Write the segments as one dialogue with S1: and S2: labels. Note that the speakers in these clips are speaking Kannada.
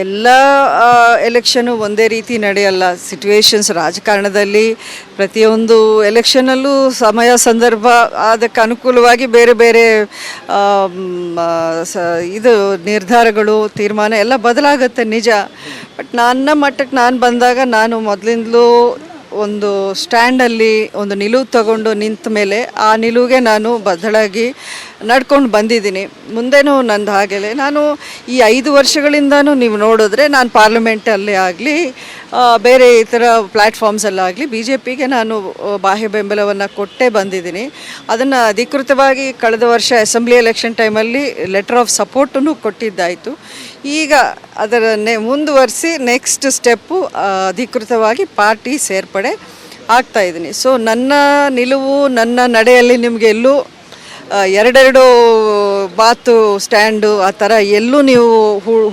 S1: ಎಲ್ಲ ಎಲೆಕ್ಷನು ಒಂದೇ ರೀತಿ ನಡೆಯಲ್ಲ. ಸಿಚುವೇಶನ್ಸ್ ರಾಜಕಾರಣದಲ್ಲಿ ಪ್ರತಿಯೊಂದು ಎಲೆಕ್ಷನಲ್ಲೂ ಸಮಯ ಸಂದರ್ಭ ಅದಕ್ಕೆ ಅನುಕೂಲವಾಗಿ ಬೇರೆ ಬೇರೆ ಇದು ನಿರ್ಧಾರಗಳು ತೀರ್ಮಾನ ಎಲ್ಲ ಬದಲಾಗುತ್ತೆ ನಿಜ. ಬಟ್ ನನ್ನ ಮಟ್ಟಕ್ಕೆ ನಾನು ಬಂದಾಗ ನಾನು ಮೊದಲಿಂದಲೂ ಒಂದು ಸ್ಟ್ಯಾಂಡಲ್ಲಿ ಒಂದು ನಿಲುವು ತಗೊಂಡು ನಿಂತ ಮೇಲೆ ಆ ನಿಲುವಿಗೆ ನಾನು ಬದಲಾಗಿ ನಡ್ಕೊಂಡು ಬಂದಿದ್ದೀನಿ. ಮುಂದೆನೂ ನಂದು ಹಾಗೆಯೇ ನಾನು ಈ 5 ವರ್ಷಗಳಿಂದನೂ ನೀವು ನೋಡಿದ್ರೆ ನಾನು ಪಾರ್ಲಿಮೆಂಟಲ್ಲೇ ಆಗಲಿ ಬೇರೆ ಇತರ ಪ್ಲ್ಯಾಟ್ಫಾರ್ಮ್ಸಲ್ಲಾಗಲಿ ಬಿ ಜೆ ಪಿಗೆ ನಾನು ಬಾಹ್ಯ ಬೆಂಬಲವನ್ನು ಕೊಟ್ಟೇ ಬಂದಿದ್ದೀನಿ. ಅದನ್ನು ಅಧಿಕೃತವಾಗಿ ಕಳೆದ ವರ್ಷ ಅಸೆಂಬ್ಲಿ ಎಲೆಕ್ಷನ್ ಟೈಮಲ್ಲಿ ಲೆಟರ್ ಆಫ್ ಸಪೋರ್ಟನ್ನು ಕೊಟ್ಟಿದ್ದಾಯಿತು. ಈಗ ಅದರನ್ನೇ ಮುಂದುವರಿಸಿ ನೆಕ್ಸ್ಟ್ ಸ್ಟೆಪ್ಪು ಅಧಿಕೃತವಾಗಿ ಪಾರ್ಟಿ ಸೇರ್ಪಡೆ ಆಗ್ತಾಯಿದ್ದೀನಿ. ಸೊ ನನ್ನ ನಿಲುವು ನನ್ನ ನಡೆಯಲ್ಲಿ ನಿಮಗೆ ಎಲ್ಲೂ ಎರಡೆರಡು ಮಾತು ಸ್ಟ್ಯಾಂಡು ಆ ಥರ ಎಲ್ಲೂ ನೀವು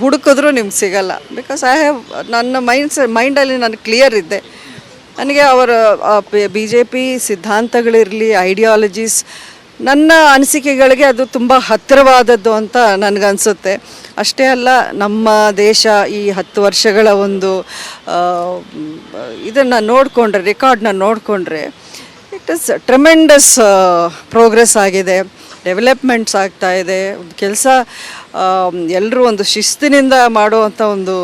S1: ಹುಡುಕಿದ್ರೂ ನಿಮ್ಗೆ ಸಿಗಲ್ಲ. ಬಿಕಾಸ್ ಐ ಹ್ಯಾವ್ ನನ್ನ ಮೈಂಡಲ್ಲಿ ನಾನು ಕ್ಲಿಯರ್ ಇದ್ದೆ. ನನಗೆ ಅವರ ಬಿ ಜೆ ಪಿ ಸಿದ್ಧಾಂತಗಳಿರಲಿ ಐಡಿಯಾಲಜೀಸ್ ನನ್ನ ಅನಿಸಿಕೆಗಳಿಗೆ ಅದು ತುಂಬ ಹತ್ತಿರವಾದದ್ದು ಅಂತ ನನಗನ್ಸುತ್ತೆ. ಅಷ್ಟೇ ಅಲ್ಲ, ನಮ್ಮ ದೇಶ ಈ 10 ವರ್ಷಗಳ ಒಂದು ಇದನ್ನು ನೋಡಿಕೊಂಡ್ರೆ ರೆಕಾರ್ಡ್ನ ನೋಡಿಕೊಂಡ್ರೆ ಇಟ್ ಇಸ್ ಟ್ರೆಮೆಂಡಸ್ ಪ್ರೋಗ್ರೆಸ್ ಆಗಿದೆ, ಡೆವಲಪ್ಮೆಂಟ್ಸ್ ಆಗ್ತಾಯಿದೆ. ಒಂದು ಕೆಲಸ ಎಲ್ಲರೂ ಒಂದು ಶಿಸ್ತಿನಿಂದ ಮಾಡುವಂಥ ಒಂದು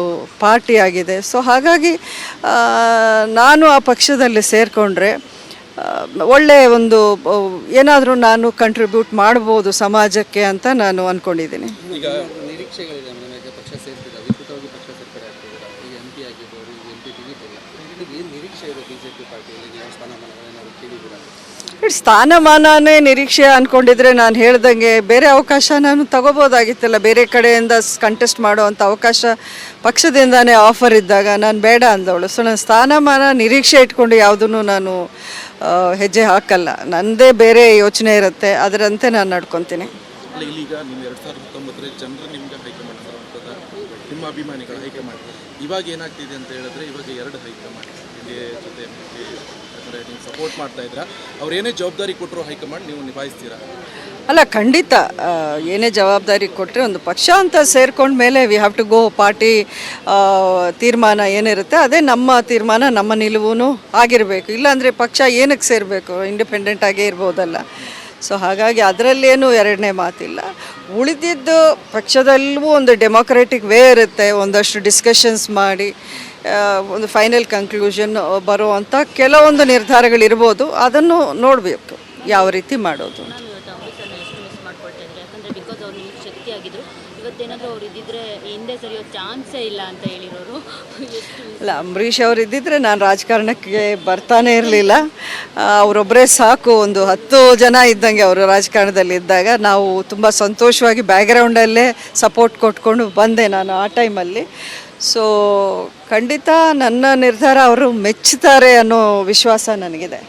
S1: ಪಾರ್ಟಿ ಆಗಿದೆ. ಸೊ ಹಾಗಾಗಿ ನಾನು ಆ ಪಕ್ಷದಲ್ಲಿ ಸೇರಿಕೊಂಡ್ರೆ ಒಳ್ಳೆಯ ಒಂದು ಏನಾದರೂ ನಾನು ಕಂಟ್ರಿಬ್ಯೂಟ್ ಮಾಡ್ಬೋದು ಸಮಾಜಕ್ಕೆ ಅಂತ ನಾನು ಅಂದ್ಕೊಂಡಿದ್ದೀನಿ.
S2: ಈಗ ನಿರೀಕ್ಷೆಗಳಿದೆ ಮೇಡಮ್, ಪಕ್ಷ ಸೇರ್ತಿದೆ, ಅಧಿಕೃತವಾಗಿ ಪಕ್ಷ ಸೇರ್ಪಡೆ ಆಗ್ತಿದ್ದೀರಾ, ಈಗ ಎಂ ಪಿ ಆಗಿರ್ಬೋದು, ಈಗ ಎಂ ಪಿ ಟಿಕೆಟ್ ಇಲ್ಲ, ಏನು ನಿರೀಕ್ಷೆ ಇದೆ ಬಿ ಜೆ ಪಿ ಪಾರ್ಟಿಯಲ್ಲಿ? ನೀವು ಸ್ಥಾನಮಾನಗಳೇನಾದ್ರು ಕೇಳಿದ್ದೀರಾ?
S1: ಸ್ಥಾನಮಾನನೇ ನಿರೀಕ್ಷೆ ಅಂದ್ಕೊಂಡಿದ್ರೆ ನಾನು ಹೇಳ್ದಂಗೆ ಬೇರೆ ಅವಕಾಶ ನಾನು ತಗೋಬೋದಾಗಿತ್ತಲ್ಲ. ಬೇರೆ ಕಡೆಯಿಂದ ಕಂಟೆಸ್ಟ್ ಮಾಡುವಂಥ ಅವಕಾಶ ಪಕ್ಷದಿಂದನೇ ಆಫರ್ ಇದ್ದಾಗ ನಾನು ಬೇಡ ಅಂದವಳು. ಸೊ ನಾನು ಸ್ಥಾನಮಾನ ನಿರೀಕ್ಷೆ ಇಟ್ಕೊಂಡು ಯಾವುದನ್ನು ನಾನು ಹೆಜ್ಜೆ ಹಾಕಲ್ಲ. ನನ್ನದೇ ಬೇರೆ ಯೋಚನೆ ಇರುತ್ತೆ, ಅದರಂತೆ ನಾನು ನಡ್ಕೊತೀನಿ.
S2: ಈಗ ನೀವು 2019 ಜನರು ನಿಮಗೆ ಹೈಕಮಾಂಡ್ ನಿಮ್ಮ ಅಭಿಮಾನಿಗಳ ಹೈಕಮಾಂಡ್ ಇವಾಗ ಏನಾಗ್ತಿದೆ ಅಂತ ಹೇಳಿದ್ರೆ, ಇವಾಗ 2 ಹೈಕಮಾಂಡ್ ಜೊತೆ ನೀವು ಸಪೋರ್ಟ್ ಮಾಡ್ತಾ ಇದ್ದೀರಾ. ಅವ್ರು ಏನೇ ಜವಾಬ್ದಾರಿ ಕೊಟ್ಟರು ಹೈಕಮಾಂಡ್ ನೀವು ನಿಭಾಯಿಸ್ತೀರಾ?
S1: ಅಲ್ಲ, ಖಂಡಿತ. ಏನೇ ಜವಾಬ್ದಾರಿ ಕೊಟ್ಟರೆ ಒಂದು ಪಕ್ಷ ಅಂತ ಸೇರ್ಕೊಂಡ ಮೇಲೆ we have to go. Party ತೀರ್ಮಾನ ಏನಿರುತ್ತೆ ಅದೇ ನಮ್ಮ ತೀರ್ಮಾನ, ನಮ್ಮ ನಿಲುವು ಆಗಿರಬೇಕು. ಇಲ್ಲಾಂದರೆ ಪಕ್ಷ ಏನಕ್ಕೆ ಸೇರಬೇಕು? ಇಂಡಿಪೆಂಡೆಂಟಾಗೇ ಇರ್ಬೋದಲ್ಲ. ಸೊ ಹಾಗಾಗಿ ಅದರಲ್ಲೇನು ಎರಡನೇ ಮಾತಿಲ್ಲ. ಉಳಿದಿದ್ದು ಪಕ್ಷದಲ್ಲೂ ಒಂದು ಡೆಮೊಕ್ರೆಟಿಕ್ ವೇ ಇರುತ್ತೆ. ಒಂದಷ್ಟು ಡಿಸ್ಕಷನ್ಸ್ ಮಾಡಿ ಒಂದು ಫೈನಲ್ ಕನ್ಕ್ಲೂಷನ್ ಬರುವಂಥ ಕೆಲವೊಂದು ನಿರ್ಧಾರಗಳಿರ್ಬೋದು. ಅದನ್ನು ನೋಡಬೇಕು ಯಾವ ರೀತಿ ಮಾಡೋದು. ಅಲ್ಲ, ಅಂಬರೀಷ್ ಅವರು ಇದ್ದಿದ್ರೆ ನಾನು ರಾಜಕಾರಣಕ್ಕೆ ಬರ್ತಾನೆ ಇರಲಿಲ್ಲ. ಅವರೊಬ್ಬರೇ ಸಾಕು. ಒಂದು 10 ಜನ ಇದ್ದಂಗೆ ಅವರು ರಾಜಕಾರಣದಲ್ಲಿ ಇದ್ದಾಗ ನಾವು ತುಂಬ ಸಂತೋಷವಾಗಿ ಬ್ಯಾಕ್ಗ್ರೌಂಡಲ್ಲೇ ಸಪೋರ್ಟ್ ಕೊಟ್ಕೊಂಡು ಬಂದೆ ನಾನು ಆ ಟೈಮಲ್ಲಿ. ಸೊ ಖಂಡಿತ ನನ್ನ ನಿರ್ಧಾರ ಅವರು ಮೆಚ್ಚುತ್ತಾರೆ ಅನ್ನೋ ವಿಶ್ವಾಸ ನನಗಿದೆ.